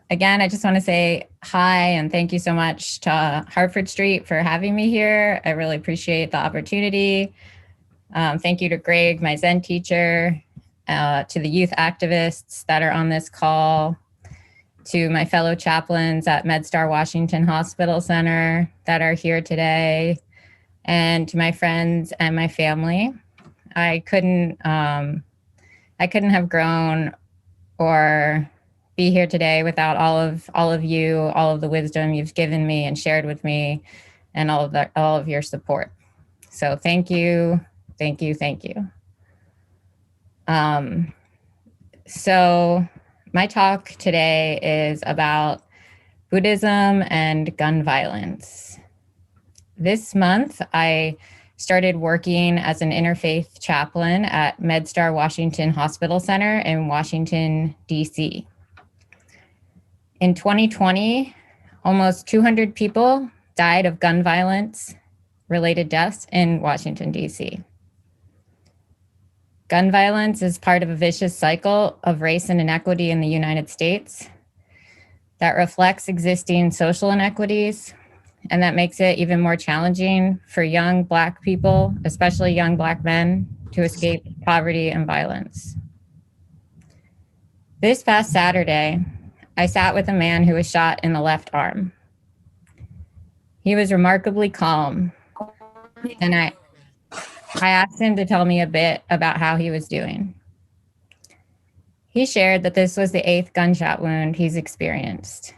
Again, I just want to say hi and thank you so much to Hartford Street for having me here. I really appreciate the opportunity. Thank you to Greg, my Zen teacher, to the youth activists that are on this call, to my fellow chaplains at MedStar Washington Hospital Center that are here today, and to my friends and my family. I couldn't have grown or be here today without all of you, all of the wisdom you've given me and shared with me, and all of your support. So thank you, thank you, thank you. So my talk today is about Buddhism and gun violence. This month, I started working as an interfaith chaplain at MedStar Washington Hospital Center in Washington, D.C. In 2020, almost 200 people died of gun violence related deaths in Washington, D.C. Gun violence is part of a vicious cycle of race and inequity in the United States that reflects existing social inequities, and that makes it even more challenging for young Black people, especially young Black men, to escape poverty and violence. This past Saturday, I sat with a man who was shot in the left arm. He was remarkably calm, and I asked him to tell me a bit about how he was doing. He shared that this was the 8th gunshot wound he's experienced.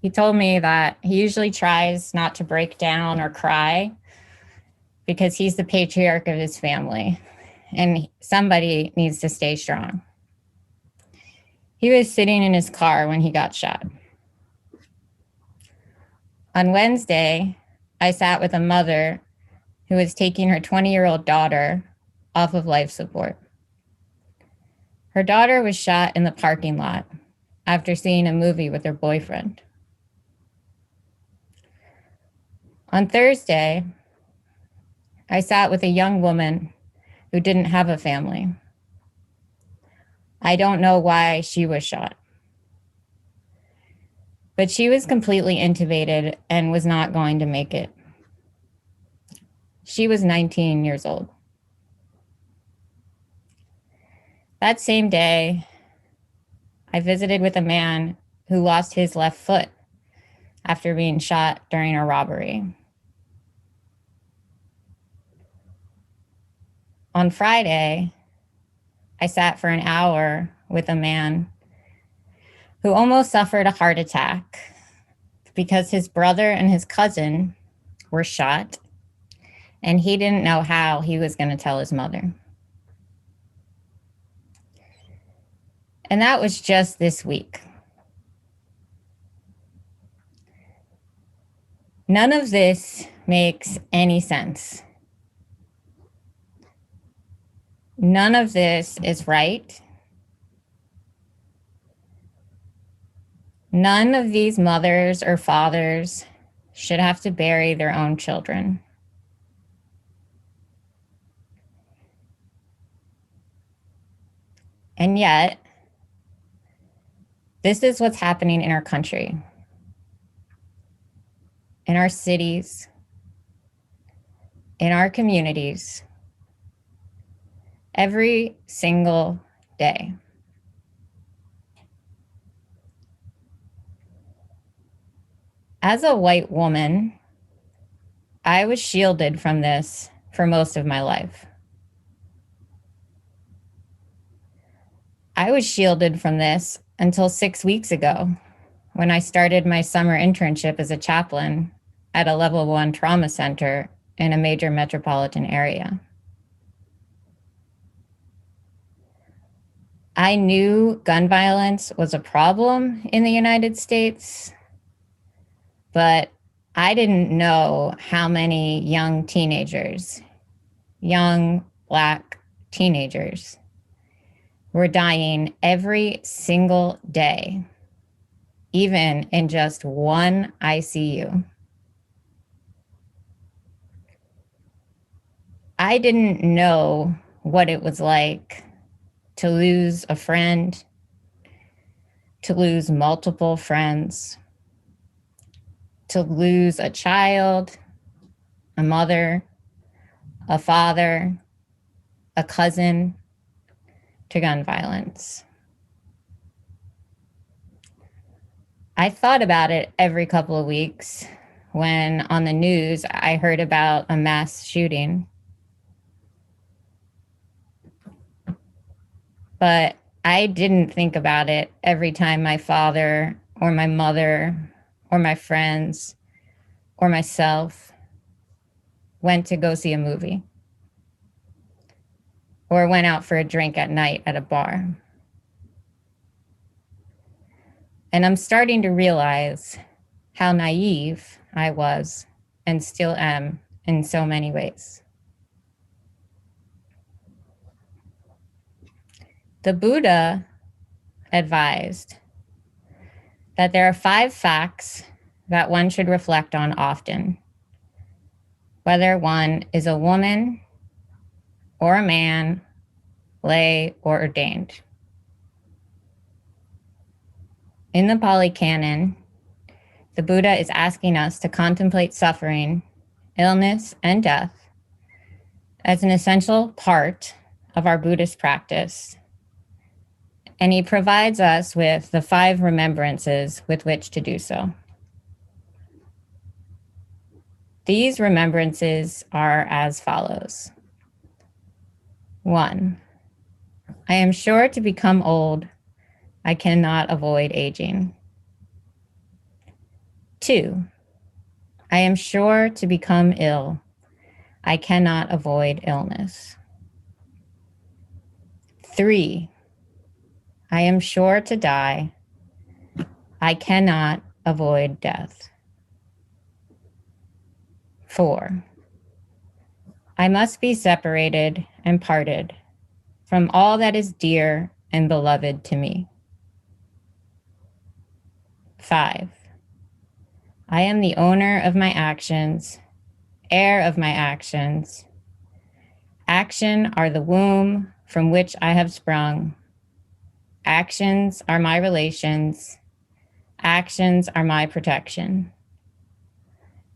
He told me that he usually tries not to break down or cry because he's the patriarch of his family, and somebody needs to stay strong. He was sitting in his car when he got shot. On Wednesday, I sat with a mother who was taking her 20-year-old daughter off of life support. Her daughter was shot in the parking lot after seeing a movie with her boyfriend. On Thursday, I sat with a young woman who didn't have a family. I don't know why she was shot, but she was completely intubated and was not going to make it. She was 19 years old. That same day, I visited with a man who lost his left foot after being shot during a robbery. On Friday, I sat for an hour with a man who almost suffered a heart attack because his brother and his cousin were shot, and he didn't know how he was going to tell his mother. And that was just this week. None of this makes any sense. None of this is right. None of these mothers or fathers should have to bury their own children. And yet, this is what's happening in our country, in our cities, in our communities, every single day. As a white woman, I was shielded from this for most of my life. I was shielded from this until 6 weeks ago, when I started my summer internship as a chaplain at a level 1 trauma center in a major metropolitan area. I knew gun violence was a problem in the United States, but I didn't know how many young teenagers, young Black teenagers, were dying every single day, even in just one ICU. I didn't know what it was like to lose a friend, to lose multiple friends, to lose a child, a mother, a father, a cousin, to gun violence. I thought about it every couple of weeks when on the news I heard about a mass shooting. But I didn't think about it every time my father or my mother or my friends or myself went to go see a movie or went out for a drink at night at a bar. And I'm starting to realize how naive I was and still am in so many ways. The Buddha advised that there are 5 facts that one should reflect on often, whether one is a woman or a man, lay or ordained. In the Pali Canon, the Buddha is asking us to contemplate suffering, illness, and death as an essential part of our Buddhist practice. And he provides us with the 5 remembrances with which to do so. These remembrances are as follows. 1, I am sure to become old. I cannot avoid aging. 2, I am sure to become ill. I cannot avoid illness. 3, I am sure to die. I cannot avoid death. 4, I must be separated and parted from all that is dear and beloved to me. 5, I am the owner of my actions, heir of my actions. Action are the womb from which I have sprung. Actions are my relations. Actions are my protection.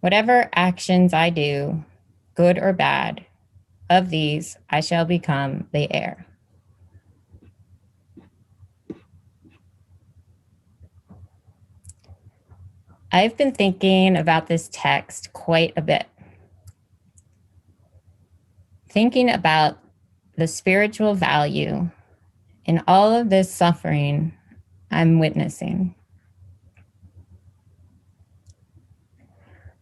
Whatever actions I do, good or bad, of these I shall become the heir. I've been thinking about this text quite a bit. Thinking about the spiritual value in all of this suffering I'm witnessing.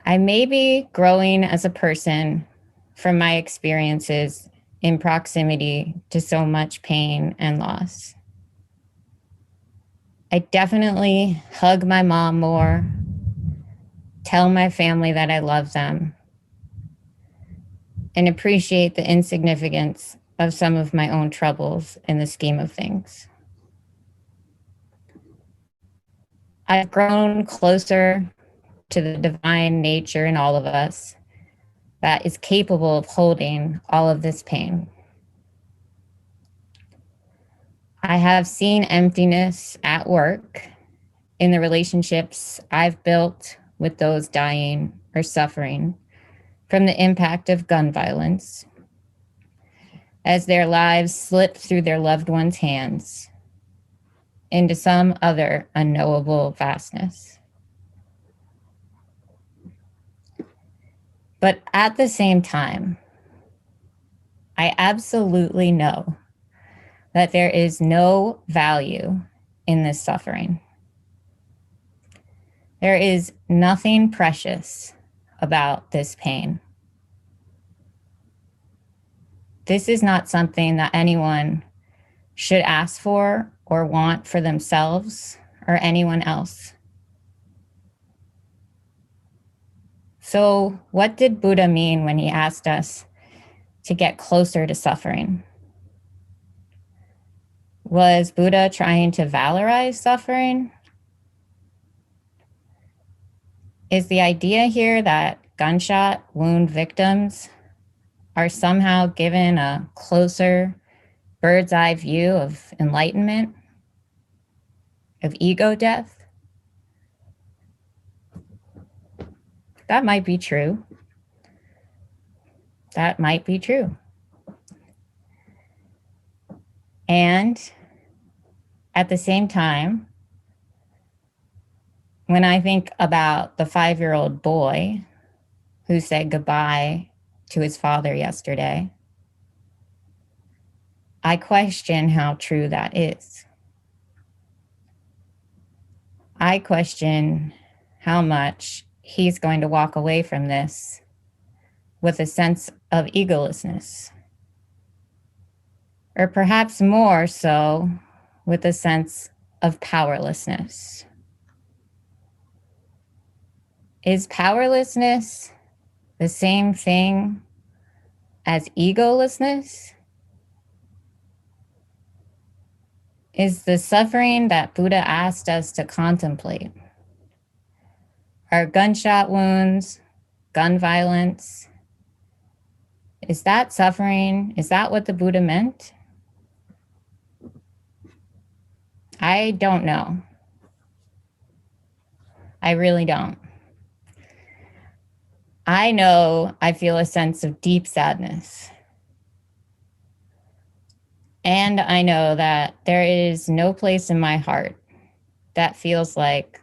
I may be growing as a person from my experiences in proximity to so much pain and loss. I definitely hug my mom more, tell my family that I love them, and appreciate the insignificance of some of my own troubles in the scheme of things. I've grown closer to the divine nature in all of us that is capable of holding all of this pain. I have seen emptiness at work in the relationships I've built with those dying or suffering from the impact of gun violence as their lives slip through their loved ones' hands into some other unknowable vastness. But at the same time, I absolutely know that there is no value in this suffering. There is nothing precious about this pain. This is not something that anyone should ask for or want for themselves or anyone else. So, what did Buddha mean when he asked us to get closer to suffering? Was Buddha trying to valorize suffering? Is the idea here that gunshot wound victims are somehow given a closer bird's eye view of enlightenment? of ego death? That might be true. That might be true. And at the same time, when I think about the 5-year-old boy who said goodbye to his father yesterday, I question how true that is. I question how much he's going to walk away from this with a sense of egolessness, or perhaps more so with a sense of powerlessness. Is powerlessness the same thing as egolessness? Is the suffering that Buddha asked us to contemplate, our gunshot wounds, gun violence, is that suffering? Is that what the Buddha meant? I don't know. I really don't. I know I feel a sense of deep sadness. And I know that there is no place in my heart that feels like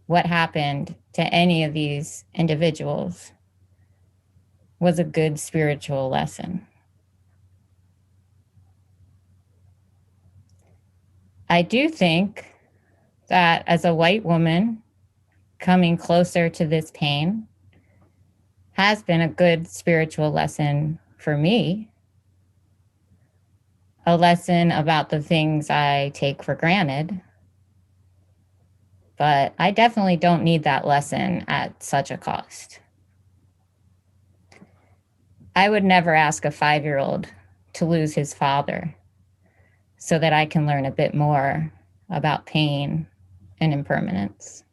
what happened to any of these individuals was a good spiritual lesson. I do think that as a white woman coming closer to this pain has been a good spiritual lesson for me, a lesson about the things I take for granted. But I definitely don't need that lesson at such a cost. I would never ask a 5-year-old to lose his father so that I can learn a bit more about pain and impermanence.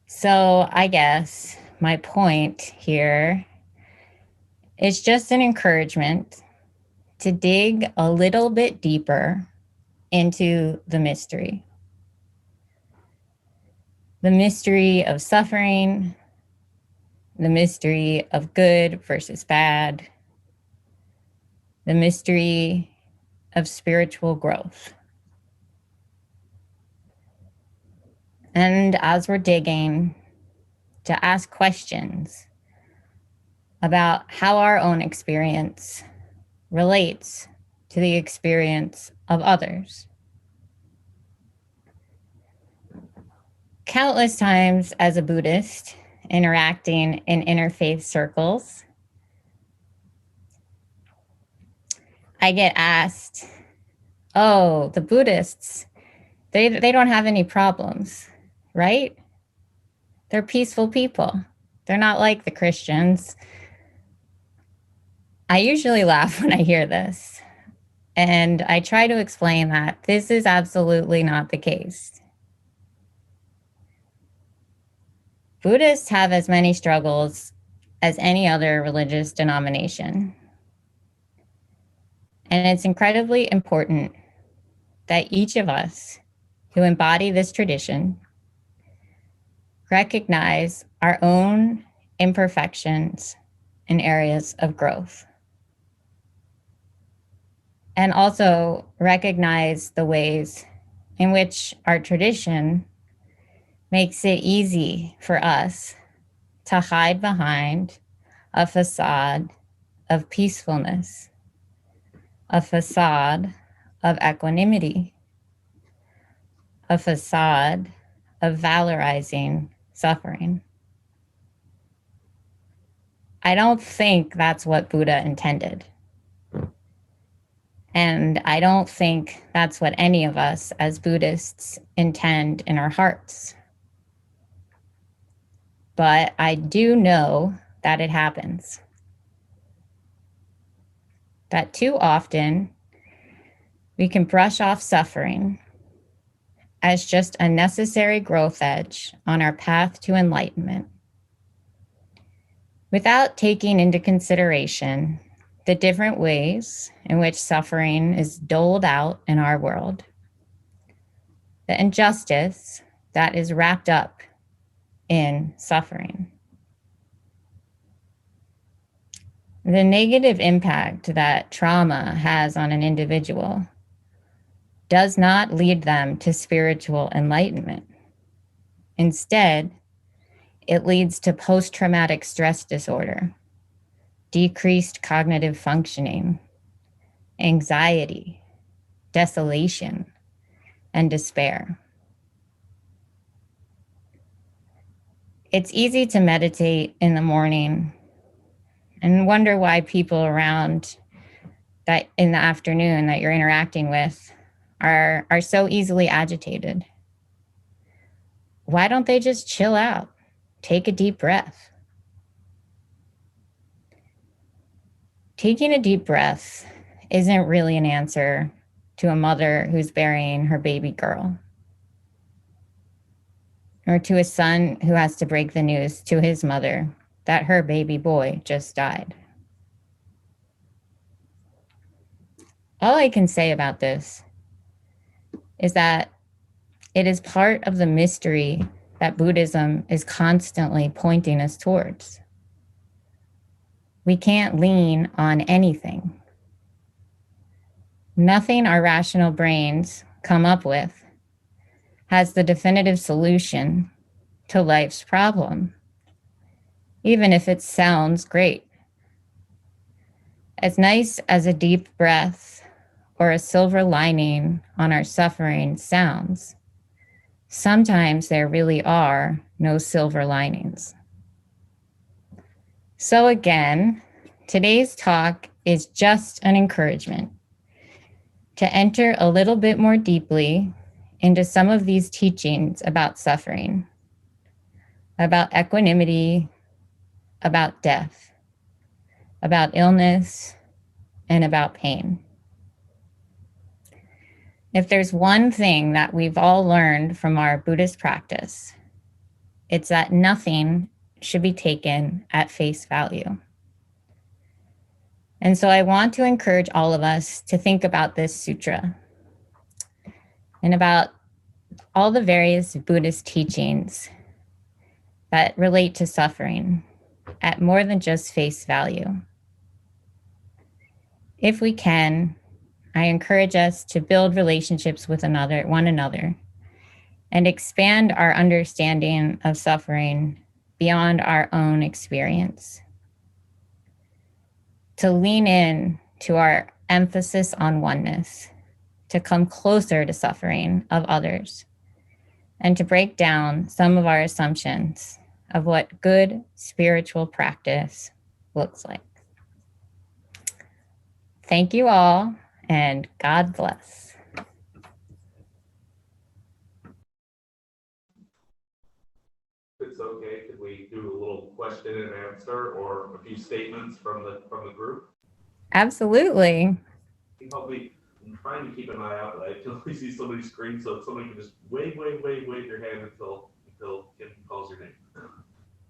So I guess my point here is just an encouragement to dig a little bit deeper into the mystery. The mystery of suffering, the mystery of good versus bad, the mystery of spiritual growth. And as we're digging, to ask questions about how our own experience relates to the experience of others. Countless times as a Buddhist, interacting in interfaith circles, I get asked, oh, the Buddhists, they don't have any problems, right? They're peaceful people. They're not like the Christians. I usually laugh when I hear this, and I try to explain that this is absolutely not the case. Buddhists have as many struggles as any other religious denomination. And it's incredibly important that each of us who embody this tradition recognize our own imperfections and areas of growth. And also recognize the ways in which our tradition makes it easy for us to hide behind a facade of peacefulness, a facade of equanimity, a facade of valorizing suffering. I don't think that's what Buddha intended. And I don't think that's what any of us as Buddhists intend in our hearts. But I do know that it happens. That too often we can brush off suffering as just a necessary growth edge on our path to enlightenment, without taking into consideration the different ways in which suffering is doled out in our world, the injustice that is wrapped up in suffering, the negative impact that trauma has on an individual does not lead them to spiritual enlightenment. Instead, it leads to post-traumatic stress disorder, decreased cognitive functioning, anxiety, desolation, and despair. It's easy to meditate in the morning and wonder why people around that in the afternoon that you're interacting with are so easily agitated. Why don't they just chill out? Take a deep breath. Taking a deep breath isn't really an answer to a mother who's burying her baby girl, or to a son who has to break the news to his mother that her baby boy just died. All I can say about this is that it is part of the mystery that Buddhism is constantly pointing us towards. We can't lean on anything. Nothing our rational brains come up with has the definitive solution to life's problem, even if it sounds great. As nice as a deep breath or a silver lining on our suffering sounds, sometimes there really are no silver linings. So again, today's talk is just an encouragement to enter a little bit more deeply into some of these teachings about suffering, about equanimity, about death, about illness, and about pain. If there's one thing that we've all learned from our Buddhist practice, it's that nothing should be taken at face value. And so I want to encourage all of us to think about this sutra and about all the various Buddhist teachings that relate to suffering at more than just face value. If we can, I encourage us to build relationships with one another, and expand our understanding of suffering beyond our own experience. To lean in to our emphasis on oneness, to come closer to suffering of others, and to break down some of our assumptions of what good spiritual practice looks like. Thank you all, and God bless. If it's okay, could we do a little question and answer or a few statements from the group? Absolutely. I'm trying to keep an eye out, but I can only see somebody's screen, so if somebody can just wave your hand until Kim calls your name. I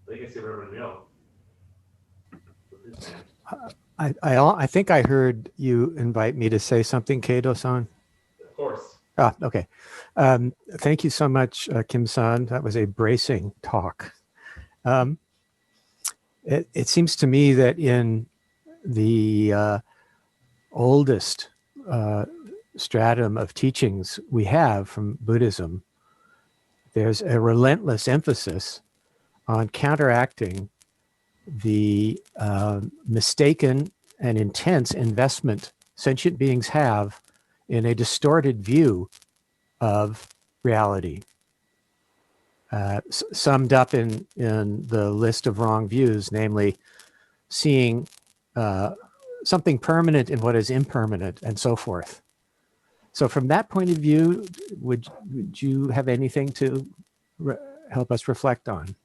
think I see Reverend Mill. I think I heard you invite me to say something, Kato-san. Of course. Ah, okay. Thank you so much, Kim-san. That was a bracing talk. It seems to me that in the oldest stratum of teachings we have from Buddhism, there's a relentless emphasis on counteracting the mistaken and intense investment sentient beings have in a distorted view of reality. Summed up in the list of wrong views, namely seeing something permanent in what is impermanent and so forth. So from that point of view, would you have anything to help us reflect on?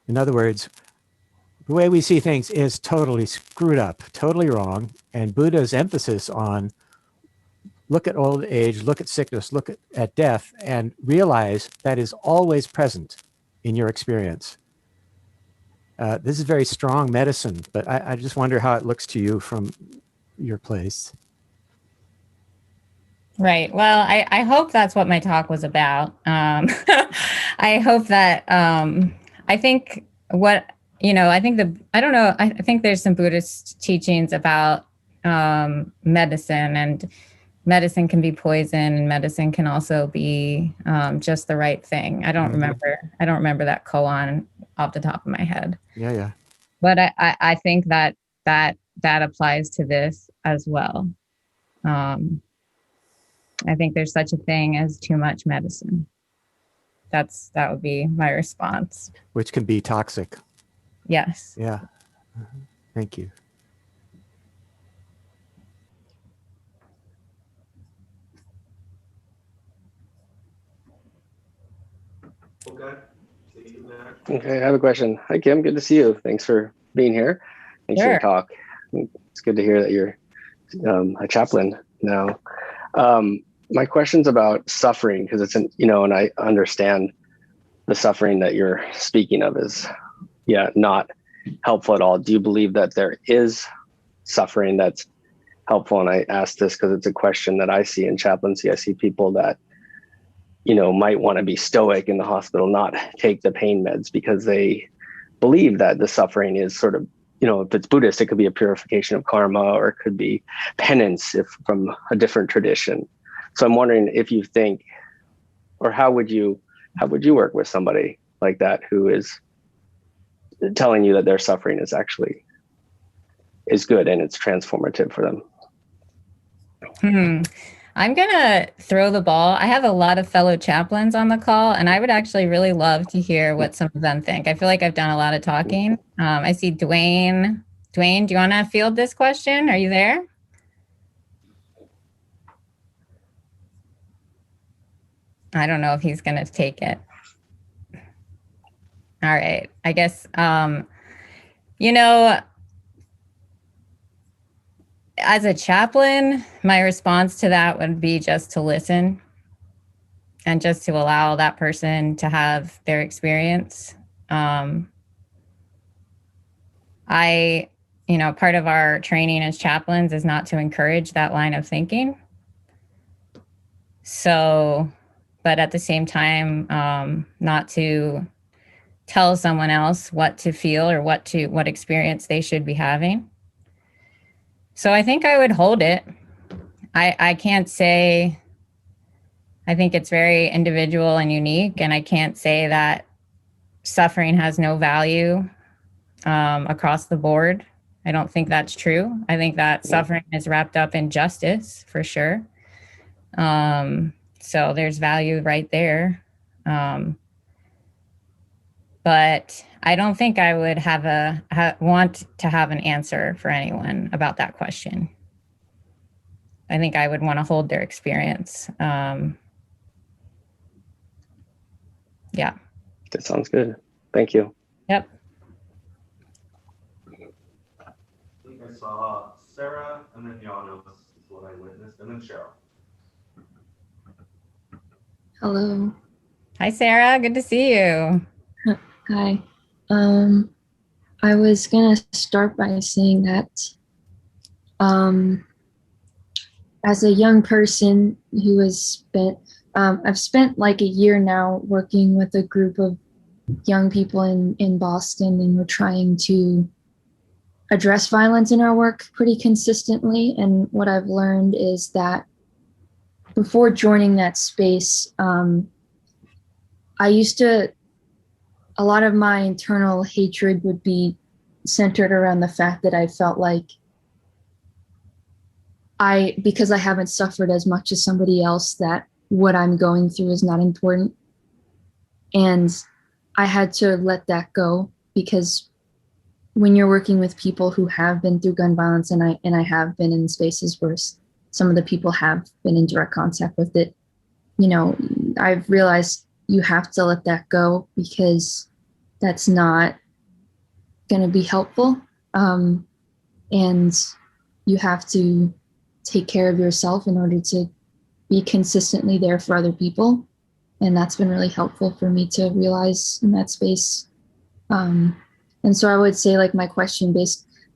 In other words, the way we see things is totally screwed up, totally wrong, and Buddha's emphasis on look at old age, look at sickness, look at death, and realize that is always present in your experience. This is very strong medicine, but I just wonder how it looks to you from your place. Right. Well, I hope that's what my talk was about. I hope that I think what, I think I don't know, I think there's some Buddhist teachings about medicine, and medicine can be poison, and medicine can also be just the right thing. I don't remember that koan off the top of my head. Yeah. But I think that applies to this as well. I think there's such a thing as too much medicine. That would be my response. Which can be toxic. Yes. Yeah. Thank you. Okay, I have a question. Hi, Kim. Good to see you. Thanks for being here. Thanks for your talk. It's good to hear that you're a chaplain now. My question's about suffering, because it's and I understand the suffering that you're speaking of is, not helpful at all. Do you believe that there is suffering that's helpful? And I ask this because it's a question that I see in chaplaincy. I see people that might want to be stoic in the hospital, not take the pain meds because they believe that the suffering is sort of, if it's Buddhist, it could be a purification of karma, or it could be penance if from a different tradition. So I'm wondering if you think, or how would you work with somebody like that who is telling you that their suffering is good and it's transformative for them? I'm going to throw the ball. I have a lot of fellow chaplains on the call, and I would actually really love to hear what some of them think. I feel like I've done a lot of talking. I see Dwayne. Dwayne, do you want to field this question? Are you there? I don't know if he's going to take it. All right. I guess, as a chaplain, my response to that would be just to listen and just to allow that person to have their experience. Part of our training as chaplains is not to encourage that line of thinking. So, but at the same time, not to tell someone else what to feel or what experience they should be having. So I think I would hold it. I can't say, I think it's very individual and unique, and I can't say that suffering has no value across the board. I don't think that's true. I think that suffering is wrapped up in justice for sure. So there's value right there. But I don't think I would want to have an answer for anyone about that question. I think I would want to hold their experience. Yeah. That sounds good. Thank you. Yep. I think I saw Sarah, and then Yana is what I witnessed, and then Cheryl. Hello. Hi, Sarah. Good to see you. Hi. I was gonna start by saying that as a young person who has spent, I've spent like a year now working with a group of young people in Boston, and we're trying to address violence in our work pretty consistently. And what I've learned is that before joining that space, a lot of my internal hatred would be centered around the fact that I felt like because I haven't suffered as much as somebody else, that what I'm going through is not important. And I had to let that go, because when you're working with people who have been through gun violence, and I have been in spaces where some of the people have been in direct contact with it, I've realized you have to let that go, because that's not going to be helpful. And you have to take care of yourself in order to be consistently there for other people. And that's been really helpful for me to realize in that space. And And so I would say like my question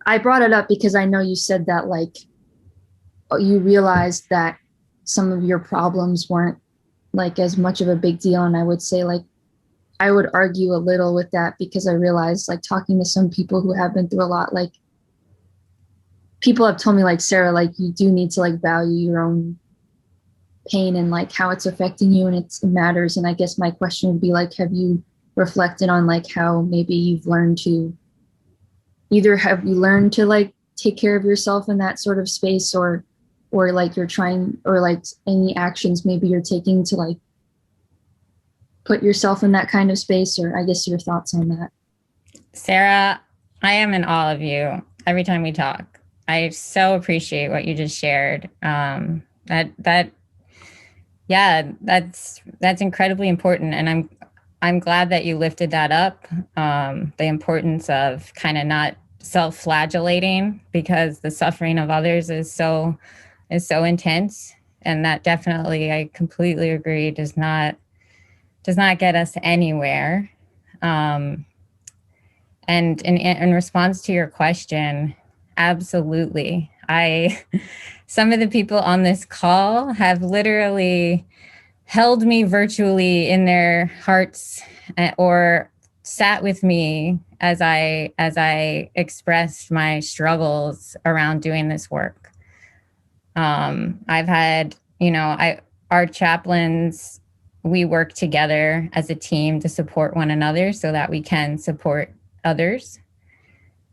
I brought it up because I know you said that like you realized that some of your problems weren't like as much of a big deal. And I would say like, I would argue a little with that because I realized like talking to some people who have been through a lot, like people have told me like, Sarah, like you do need to like value your own pain and like how it's affecting you and it matters. And I guess my question would be like, have you reflected on like how maybe you've learned to either have you learned to like take care of yourself in that sort of space or like you're trying or like any actions maybe you're taking to like put yourself in that kind of space, or I guess your thoughts on that. Sarah, I am in awe of you every time we talk. I so appreciate what you just shared. That's incredibly important. And I'm glad that you lifted that up. The importance of kind of not self-flagellating because the suffering of others is so intense. And that definitely, I completely agree, does not get us anywhere. And in response to your question, absolutely. Some of the people on this call have literally held me virtually in their hearts or sat with me as I expressed my struggles around doing this work. I've had, our chaplains, we work together as a team to support one another so that we can support others.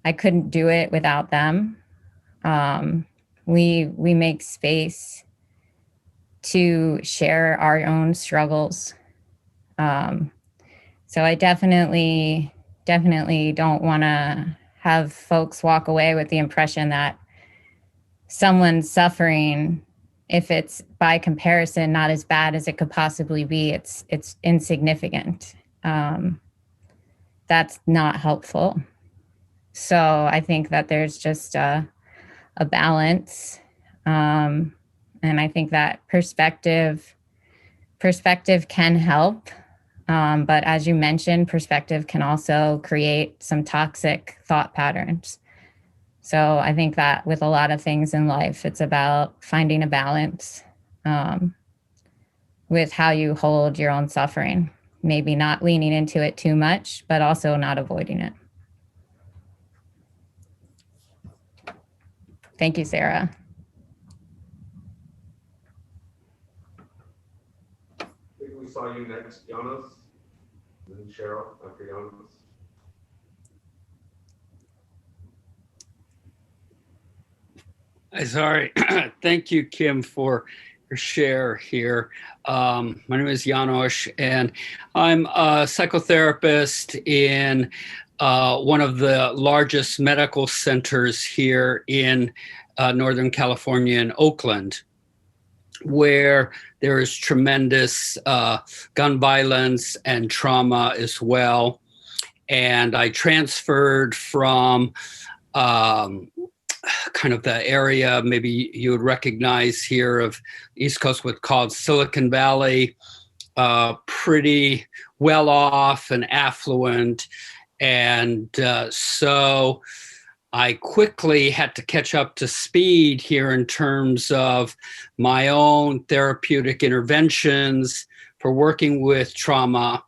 I couldn't do it without them. We make space to share our own struggles. So I definitely don't want to have folks walk away with the impression that someone's suffering, if it's by comparison not as bad as it could possibly be, it's insignificant. That's not helpful. So I think that there's just a balance. And I think that perspective can help. But as you mentioned, perspective can also create some toxic thought patterns. So I think that with a lot of things in life, it's about finding a balance with how you hold your own suffering. Maybe not leaning into it too much, but also not avoiding it. Thank you, Sarah. I think we saw you next, Jonas, and then Cheryl after Jonas. Sorry. Thank you, Kim, for your share here. My name is Janos, and I'm a psychotherapist in one of the largest medical centers here in Northern California in Oakland, where there is tremendous gun violence and trauma as well. And I transferred from kind of the area maybe you would recognize here of East Coast, what's called Silicon Valley, pretty well off and affluent. And so I quickly had to catch up to speed here in terms of my own therapeutic interventions for working with trauma.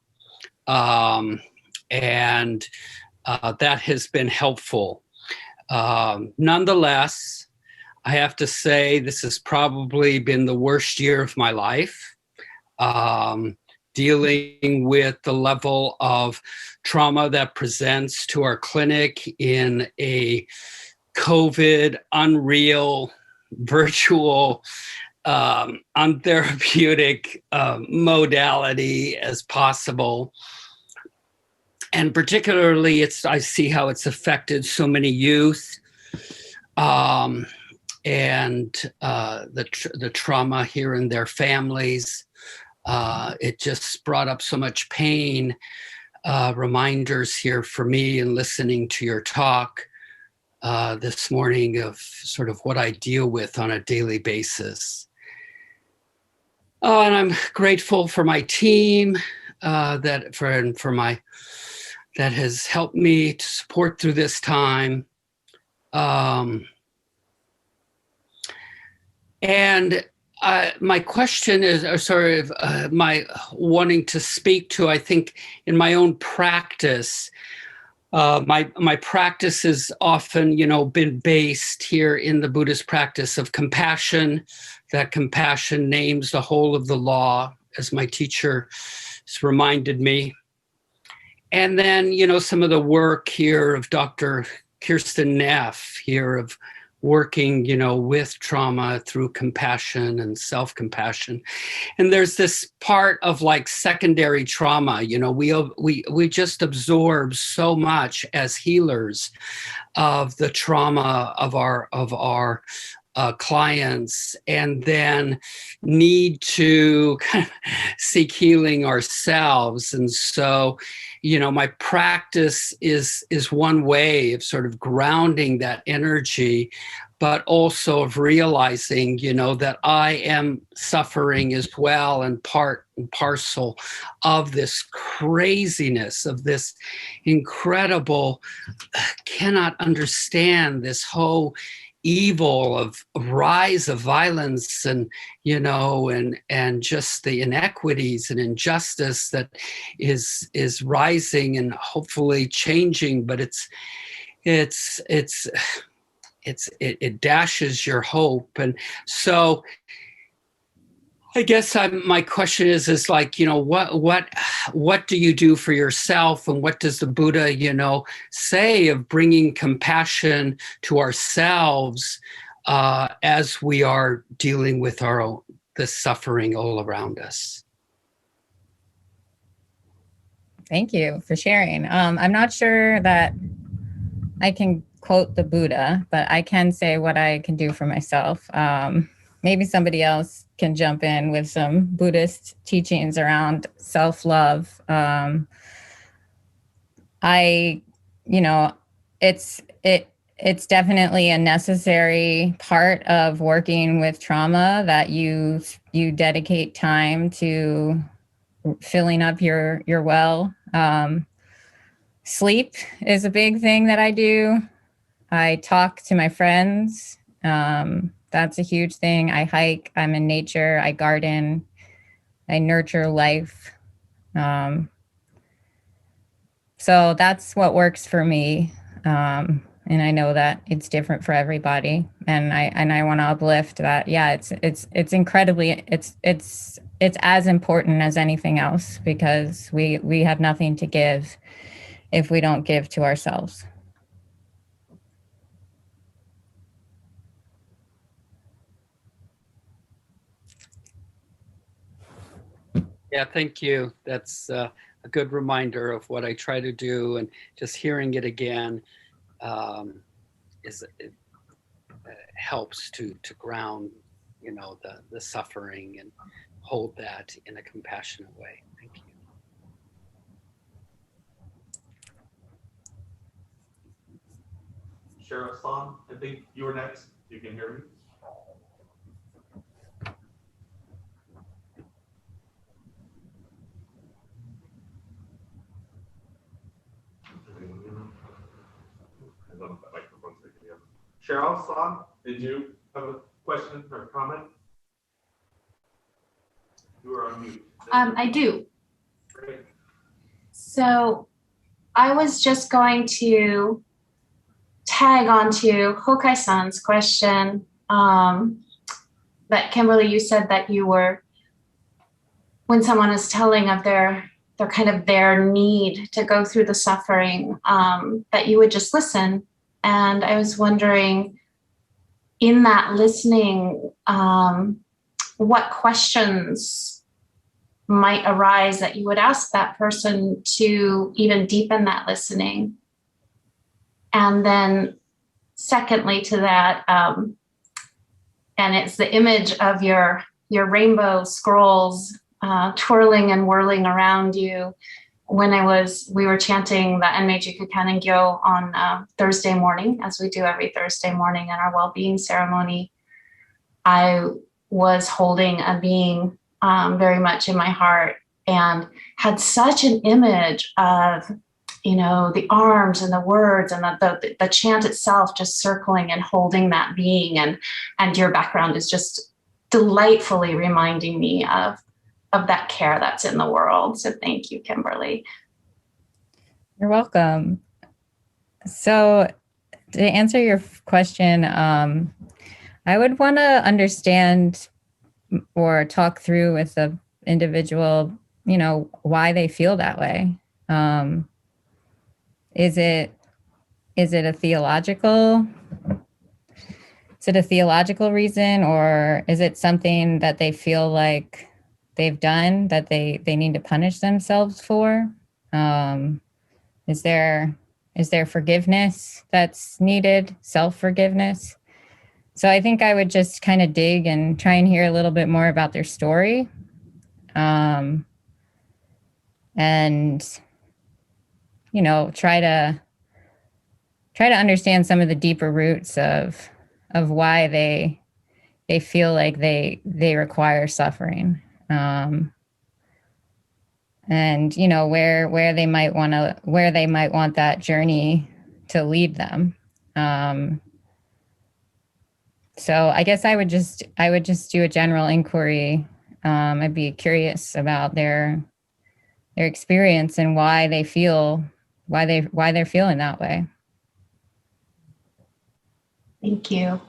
And that has been helpful. Nonetheless, I have to say this has probably been the worst year of my life, dealing with the level of trauma that presents to our clinic in a COVID, unreal, virtual, untherapeutic modality as possible. And particularly, I see how it's affected so many youth, and the trauma here in their families. It just brought up so much pain. Reminders here for me in listening to your talk this morning of sort of what I deal with on a daily basis. And I'm grateful for my team, for my that has helped me to support through this time. And my question is, or sort of my wanting to speak to, I think, in my own practice. My practice has often, been based here in the Buddhist practice of compassion. That compassion names the whole of the law, as my teacher has reminded me. And then, some of the work here of Dr. Kirsten Neff here of working, with trauma through compassion and self-compassion. And there's this part of like secondary trauma, we just absorb so much as healers of the trauma of our clients, and then need to kind of seek healing ourselves. And so, my practice is one way of sort of grounding that energy, but also of realizing, that I am suffering as well, and part and parcel of this craziness, of this incredible, cannot understand this whole evil of rise of violence, and and just the inequities and injustice that is rising and hopefully changing, but it dashes your hope. And so I guess my question is like, what do you do for yourself, and what does the Buddha, say of bringing compassion to ourselves as we are dealing with the suffering all around us? Thank you for sharing. I'm not sure that I can quote the Buddha, but I can say what I can do for myself. Maybe somebody else can jump in with some Buddhist teachings around self-love. It's definitely a necessary part of working with trauma, that you dedicate time to filling up your well. Sleep is a big thing that I do. I talk to my friends. That's a huge thing. I hike, I'm in nature, I garden, I nurture life. So that's what works for me. And I know that it's different for everybody. And I want to uplift that. Yeah, it's incredibly, it's as important as anything else, because we have nothing to give if we don't give to ourselves. Yeah, thank you. That's a good reminder of what I try to do, and just hearing it again helps to ground, the suffering, and hold that in a compassionate way. Thank you. Sheriff Son, I think you were next. You can hear me. Cheryl Son, did you have a question or comment? You are on mute. I do. Great. So I was just going to tag onto Hokai-san's question that Kimberly, you said that you were, when someone is telling of their need to go through the suffering, that you would just listen. And I was wondering, in that listening, what questions might arise that you would ask that person to even deepen that listening? And then secondly to that, and it's the image of your rainbow scrolls twirling and whirling around you. When we were chanting the Enmeiji Kukannengyo on Thursday morning, as we do every Thursday morning in our well-being ceremony, I was holding a being very much in my heart, and had such an image of the arms and the words and the chant itself, just circling and holding that being, and your background is just delightfully reminding me of that care that's in the world. So thank you, Kimberly. You're welcome. So to answer your question, I would want to understand or talk through with the individual, why they feel that way. Is it a theological reason, or is it something that they feel like they've done that they need to punish themselves for? Is there forgiveness that's needed, self-forgiveness? So I think I would just kind of dig and try and hear a little bit more about their story. And, try to understand some of the deeper roots of why they feel like they require suffering. And, where they might want that journey to lead them. So I guess I would just do a general inquiry. I'd be curious about their experience and why they're feeling that way. Thank you.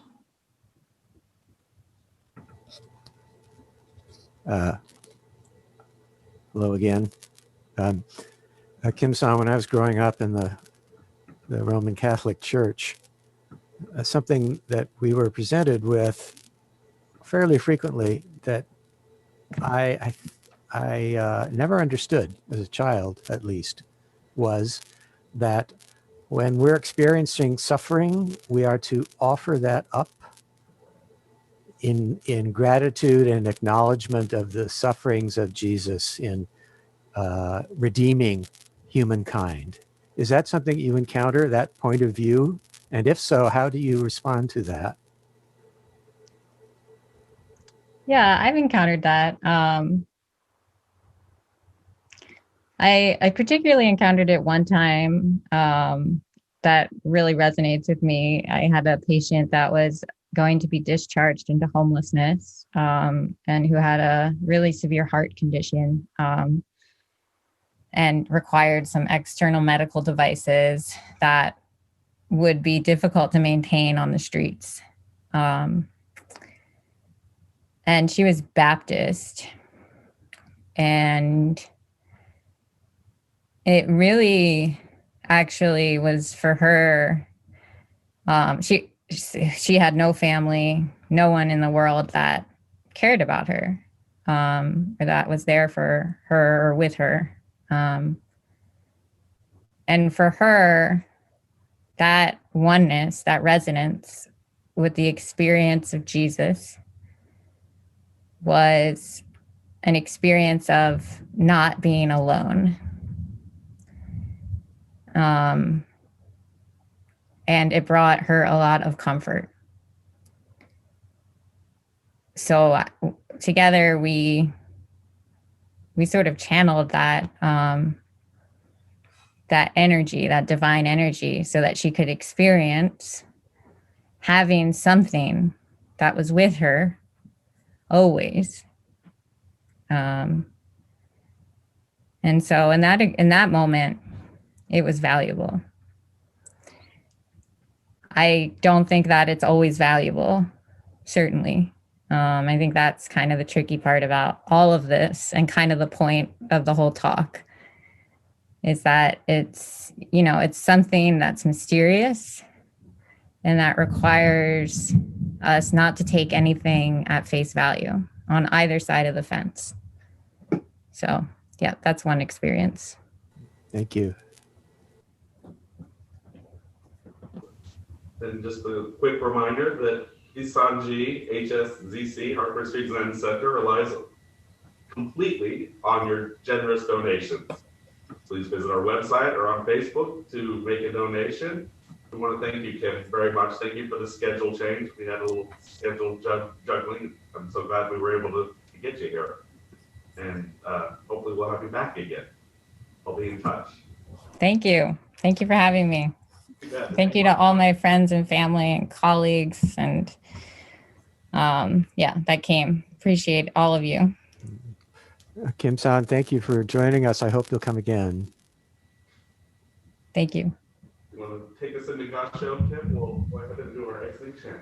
Hello again. Kim-san, when I was growing up in the Roman Catholic Church, something that we were presented with fairly frequently that I never understood as a child, at least, was that when we're experiencing suffering, we are to offer that up in gratitude and acknowledgement of the sufferings of Jesus in redeeming humankind. Is that something you encounter, that point of view? And if so, how do you respond to that? Yeah, I've encountered that. I particularly encountered it one time that really resonates with me. I had a patient that was going to be discharged into homelessness and who had a really severe heart condition and required some external medical devices that would be difficult to maintain on the streets. And she was Baptist, and it really actually was for her. She had no family, no one in the world that cared about her, or that was there for her or with her. And for her, that oneness, that resonance with the experience of Jesus was an experience of not being alone. And it brought her a lot of comfort. So together we sort of channeled that that energy, that divine energy, so that she could experience having something that was with her always. And so in that moment, it was valuable. I don't think that it's always valuable, certainly. I think that's kind of the tricky part about all of this, and kind of the point of the whole talk is that it's something that's mysterious and that requires us not to take anything at face value on either side of the fence. So yeah, that's one experience. Thank you. And just a quick reminder that Isanji HSZC, Hartford Street Zen Center, relies completely on your generous donations. Please visit our website or on Facebook to make a donation. We want to thank you, Kim, very much. Thank you for the schedule change. We had a little schedule juggling. I'm so glad we were able to get you here. And hopefully we'll have you back again. I'll be in touch. Thank you. Thank you for having me. Yeah. Thank you to all my friends and family and colleagues and yeah, that came. Appreciate all of you. Kim-san, thank you for joining us. I hope you'll come again. Thank you. You want to take us into Gassho, Kim? We'll go ahead and do our exiting chant.